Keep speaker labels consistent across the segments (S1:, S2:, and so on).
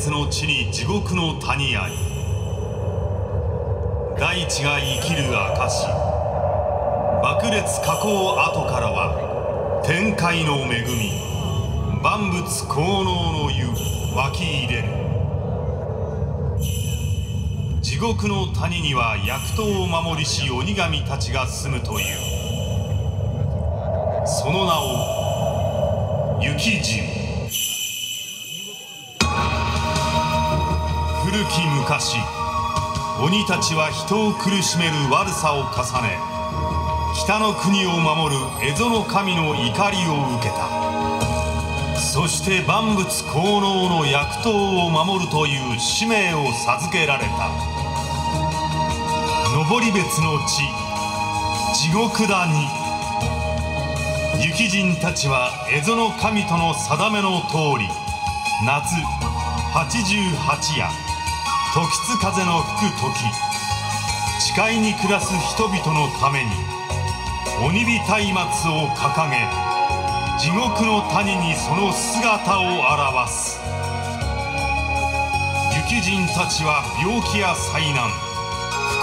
S1: 別の地に地獄の谷あり。大地が生きる証。爆裂火口跡からは天界の恵み、万物効能の湯湧き入れる。地獄の谷には薬湯を守りし鬼神たちが住むという。その名を雪人。古き昔、鬼たちは人を苦しめる悪さを重ね、北の国を守る蝦夷の神の怒りを受けた。そして万物効能の薬湯を守るという使命を授けられた。登別の地、地獄谷。雪人たちは蝦夷の神との定めの通り、夏88夜、時津風の吹く時、誓いに暮らす人々のために鬼火松明を掲げ、地獄の谷にその姿を現す。雪人たちは病気や災難、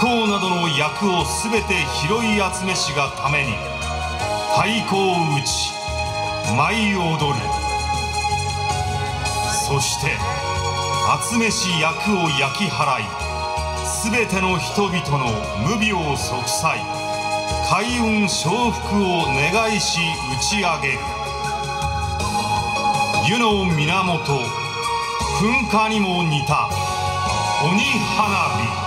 S1: 不幸などの厄をすべて拾い集めしがために太鼓を打ち舞い踊る。そして集めし厄を焼き払い、すべての人々の無病息災、開運承福を願いし打ち上げる。湯の源、噴火にも似た鬼花火。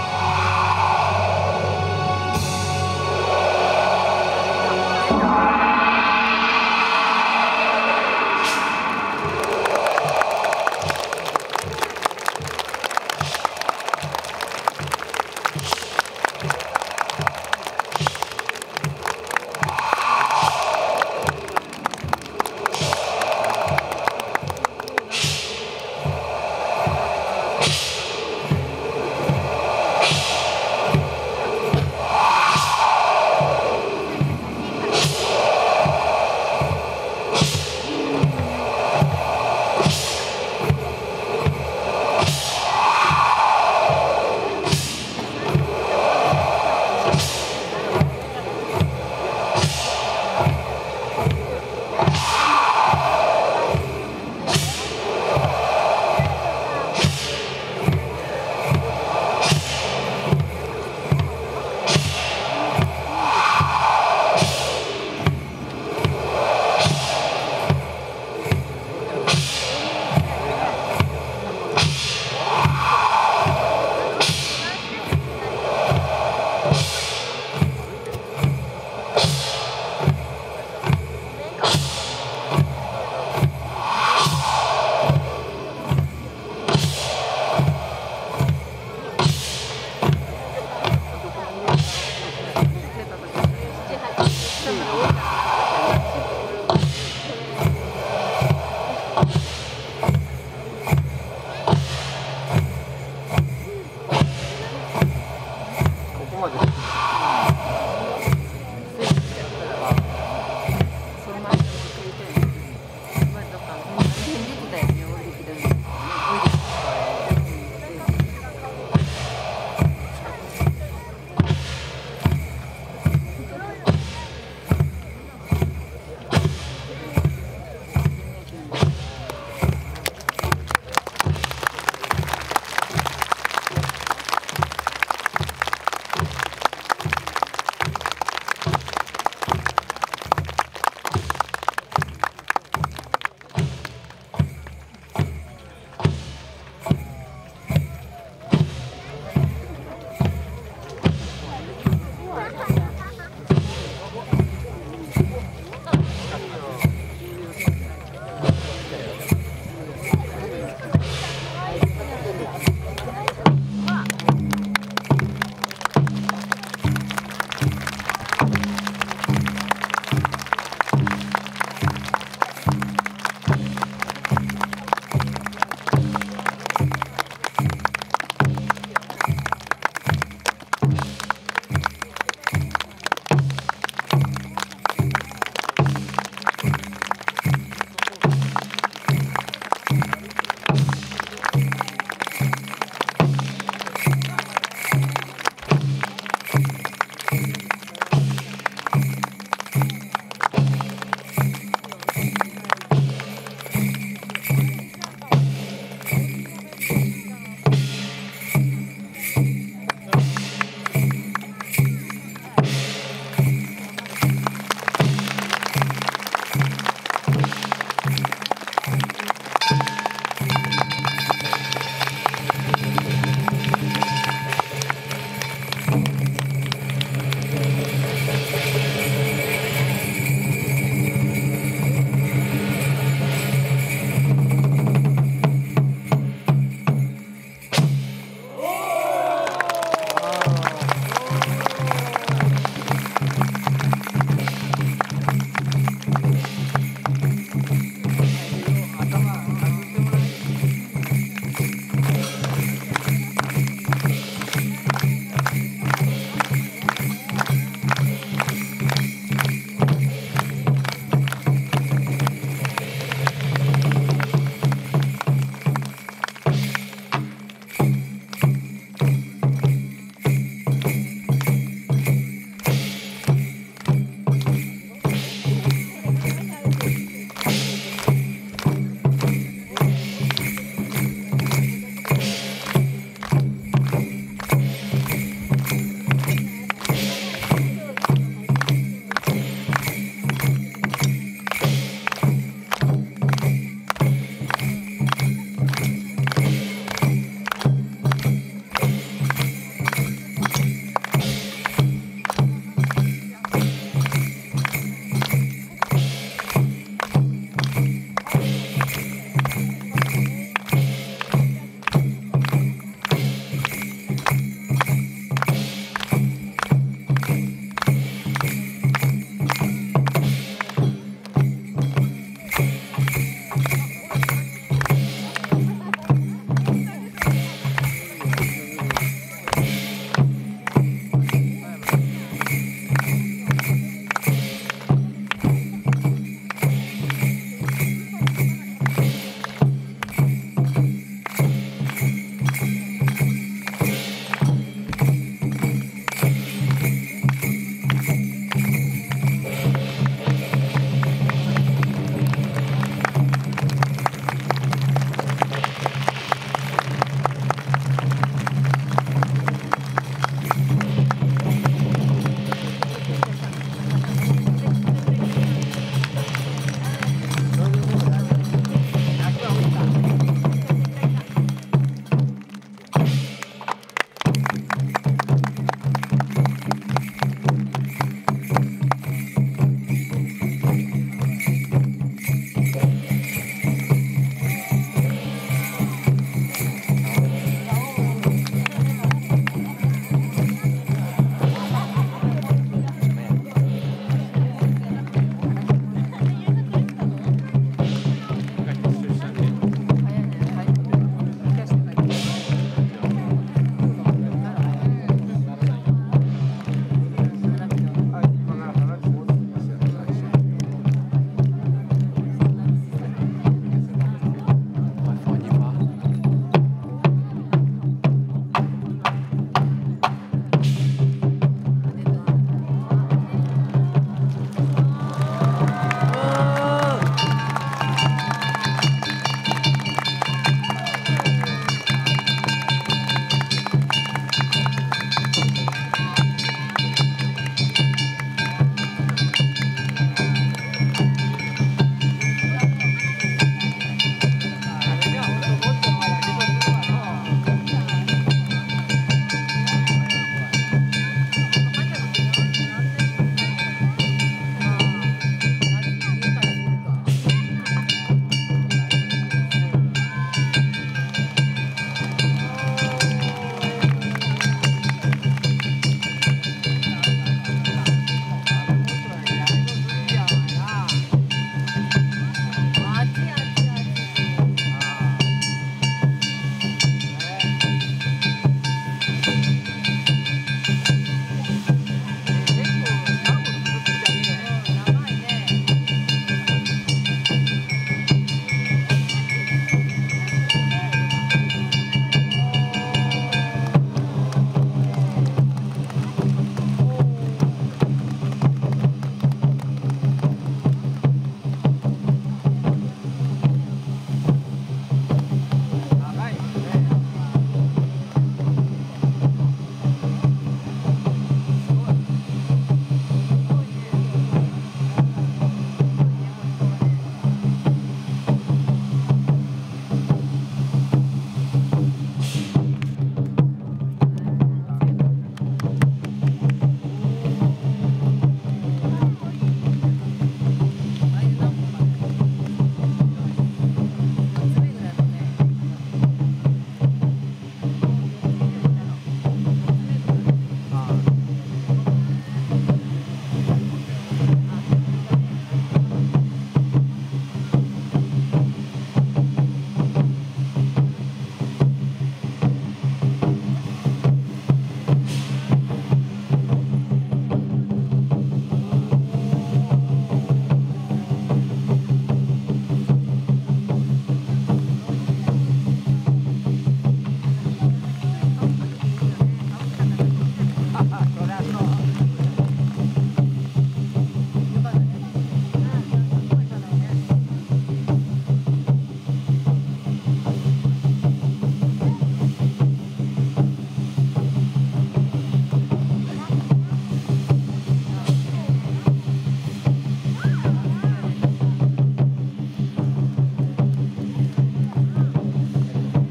S2: 7、8